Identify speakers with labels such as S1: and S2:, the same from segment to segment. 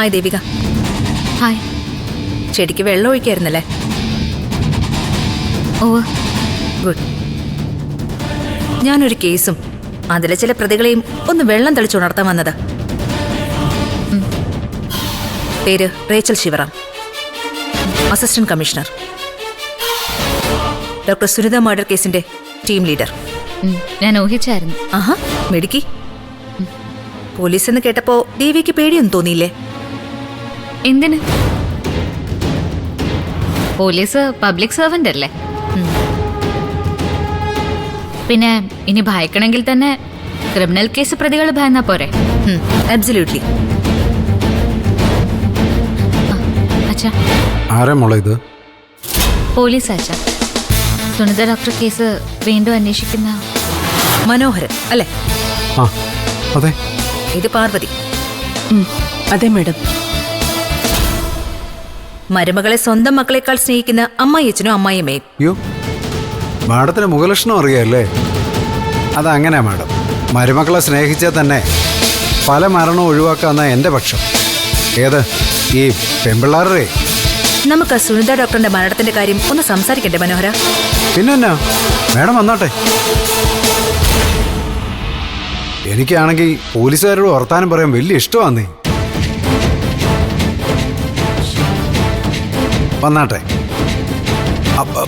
S1: Hi Devika.
S2: Hi.
S1: ചെടിക്ക് വെള്ളം ഒഴിക്കായിരുന്നല്ലേ?
S2: ഓ
S1: good. ഞാനൊരു കേസും അതിലെ ചില പ്രതികളെയും ഒന്ന് വെള്ളം തളിച്ചുണർത്താൻ വന്നത്. പേര് Rachel Shivaram, assistant commissioner. Doctor Sunita murder കേസിന്റെ ടീം ലീഡർ.
S2: ഞാൻ ഊഹിച്ചായിരുന്നു.
S1: ആഹാ, മെടുക്കി. പോലീസ് എന്ന് കേട്ടപ്പോ ദേവിക്ക് പേടിയൊന്നും തോന്നിയില്ലേ?
S2: എന്തിന്? പോലീസ് പബ്ലിക് സർവന്റ് അല്ലേ? പിന്നെ ഇനി ഭയക്കണമെങ്കിൽ തന്നെ ക്രിമിനൽ കേസ് പ്രതികൾ ഭയന്നാ പോരെ?
S1: അബ്സല്യൂട്ട്ലി.
S2: അച്ഛാ,
S3: ആരാ മോളെ ഇത്?
S2: പോലീസ് അച്ഛാ. സുനിത ഡോക്ടർ കേസ് വീണ്ടും അന്വേഷിക്കുന്ന
S1: മനോഹരൻ അല്ലേ?
S3: ആ അതെ.
S1: ഇത് പാർവതി.
S4: അതെ മാഡം.
S1: മരുമകളെ സ്വന്തം മക്കളെക്കാൾ സ്നേഹിക്കുന്ന അമ്മായിയച്ഛനും അമ്മായിയമ്മയും.
S3: അയ്യോ, മാഡത്തിന് മുഖലക്ഷണം അറിയാല്ലേ? അതങ്ങനെയാ മാഡം. മരുമക്കളെ സ്നേഹിച്ചാൽ തന്നെ പല മരണവും ഒഴിവാക്കാന്ന എൻ്റെ പക്ഷം. ഏത് ഈ പെമ്പിള്ളാറേ?
S1: നമുക്ക് ആ സുനിത ഡോക്ടറിന്റെ മരണത്തിന്റെ കാര്യം ഒന്ന് സംസാരിക്കണ്ടേ മനോഹര?
S3: പിന്നെന്നാ, മാഡം വന്നോട്ടെ. എനിക്കാണെങ്കിൽ പോലീസുകാരോട് വർത്താനം പറയാൻ വലിയ ഇഷ്ടമാന്നേ. വന്നാട്ടെ.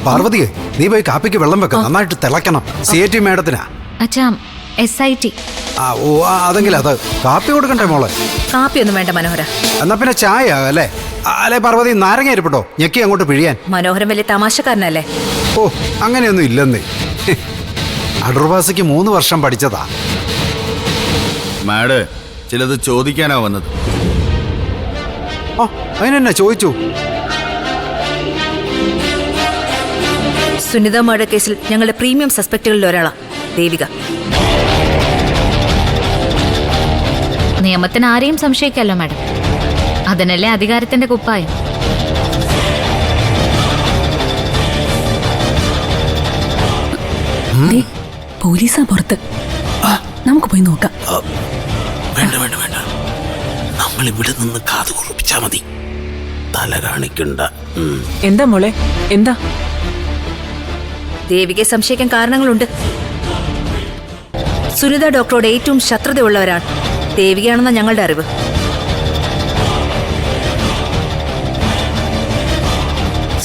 S3: പാർവതിയെ, നീ പോയി കാപ്പിക്ക് വെള്ളം വെക്ക, നന്നായിട്ട് തിളക്കണം. CIT മാഡത്തിനാ.
S2: അച്ഛാ, SIT.
S3: ഓ, അതെങ്കിൽ അത് കാപ്പി കൊടുക്കണ്ടേ മോളെ?
S1: കാപ്പിയൊന്നും വേണ്ട മനോഹര.
S3: എന്നാ പിന്നെ ചായ അല്ലേ? അല്ലെ പാർവതി, നാരങ്ങ ഇരിപ്പട്ടോ, ഞെക്കി അങ്ങോട്ട് പിഴിയാൻ.
S1: മനോഹരൻ വലിയ തമാശക്കാരനല്ലേ?
S3: ഓ, അങ്ങനെയൊന്നും ഇല്ലെന്നേ. അടൂർവാസിക്ക് 3 വർഷം പഠിച്ചതാ.
S5: മാഡ് ചിലത് ചോദിക്കാനാ വന്നത്.
S3: അതിനെന്നാ ചോദിച്ചു?
S1: സുനിത മർഡർ കേസിൽ ഞങ്ങളുടെ പ്രീമിയം സസ്പെക്ടുകളിൽ ഒരാളാ ദേവിക.
S2: നിയമത്തിന് ആരെയും സംശയിക്കാമല്ലോ മാഡം. അതിനല്ലേ അധികാരത്തിന്റെ കുപ്പായം.
S4: പോലീസാ പുറത്ത്. നമുക്ക് പോയി നോക്കാം.
S6: വേണ്ട വേണ്ട വേണ്ട, നമ്മൾ ഇവിടെ നിന്ന് കാതു കുറിപ്പിച്ചാ മതി. തല കാണിക്കണ്ട.
S4: എന്താ മോളെ, എന്താ?
S1: ദേവികയെ സംശയിക്കാൻ കാരണങ്ങളുണ്ട്. സുനിത ഡോക്ടറോട് ഏറ്റവും ശത്രുതയുള്ളവരാണ് ദേവികയാണെന്ന ഞങ്ങളുടെ അറിവ്.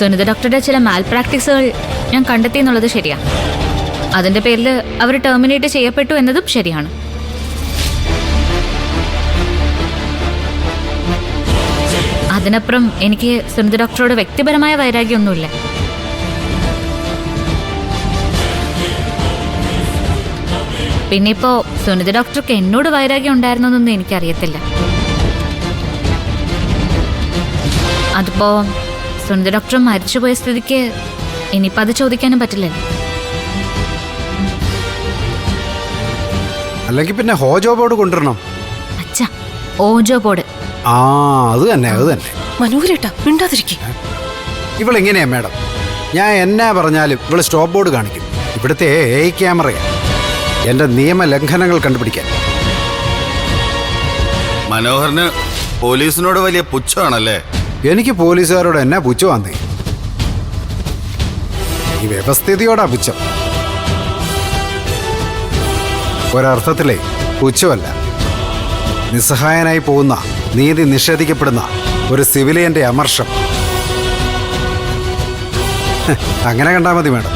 S2: സുനിത ഡോക്ടറുടെ ചില മാൽ പ്രാക്ടീസുകൾ ഞാൻ കണ്ടെത്തി എന്നുള്ളത് ശരിയാ. അതിന്റെ പേരിൽ അവർ ടെർമിനേറ്റ് ചെയ്യപ്പെട്ടു എന്നതും ശരിയാണ്. അതിനപ്പുറം എനിക്ക് സുനിത ഡോക്ടറോട് വ്യക്തിപരമായ വൈരാഗ്യമൊന്നുമില്ല. പിന്നെ ഇപ്പോ സുനിത ഡോക്ടർക്ക് എന്നോട് വൈരാഗ്യം ഉണ്ടായിരുന്നൊന്നും എനിക്കറിയത്തില്ല. അതിപ്പോ സുനിത ഡോക്ടർ മരിച്ചുപോയ സ്ഥിതിക്ക് ഇനിയിപ്പോ അത് ചോദിക്കാനും പറ്റില്ലല്ലോ.
S3: അല്ലെങ്കിൽ പിന്നെ ഹോജോ ബോർഡ് കൊണ്ടുവരണം.
S2: അച്ഛാ, ഓജോ ബോർഡ്.
S3: അത് തന്നെ.
S4: മനോഹരേട്ടാ, മിണ്ടാതിരിക്കേ.
S3: ഇവളെങ്ങനെയാ മാഡം? ഞാൻ എന്നാ പറഞ്ഞാലും ഇവള് സ്റ്റോപ്പ് ബോർഡ് കാണിക്കും. ഇവിടുത്തെ AI ക്യാമറയാ എന്റെ നിയമ ലംഘനങ്ങൾ കണ്ടുപിടിക്കാൻ.
S5: മനോഹറിന് പോലീസിനോട് വലിയ പുച്ഛമാണല്ലേ?
S3: എനിക്ക് പോലീസുകാരോട് എന്നാ പുച്ഛമാന്നേ? ഈ വ്യവസ്ഥിതിയോടാ പുച്ഛം. ഒരർത്ഥത്തിലേ പുച്ഛമല്ല, നിസ്സഹായനായി പോകുന്ന, നീതി നിഷേധിക്കപ്പെടുന്ന ഒരു സിവിലിയന്റെ അമർഷം. അങ്ങനെ കണ്ടാൽ മതി മാഡം.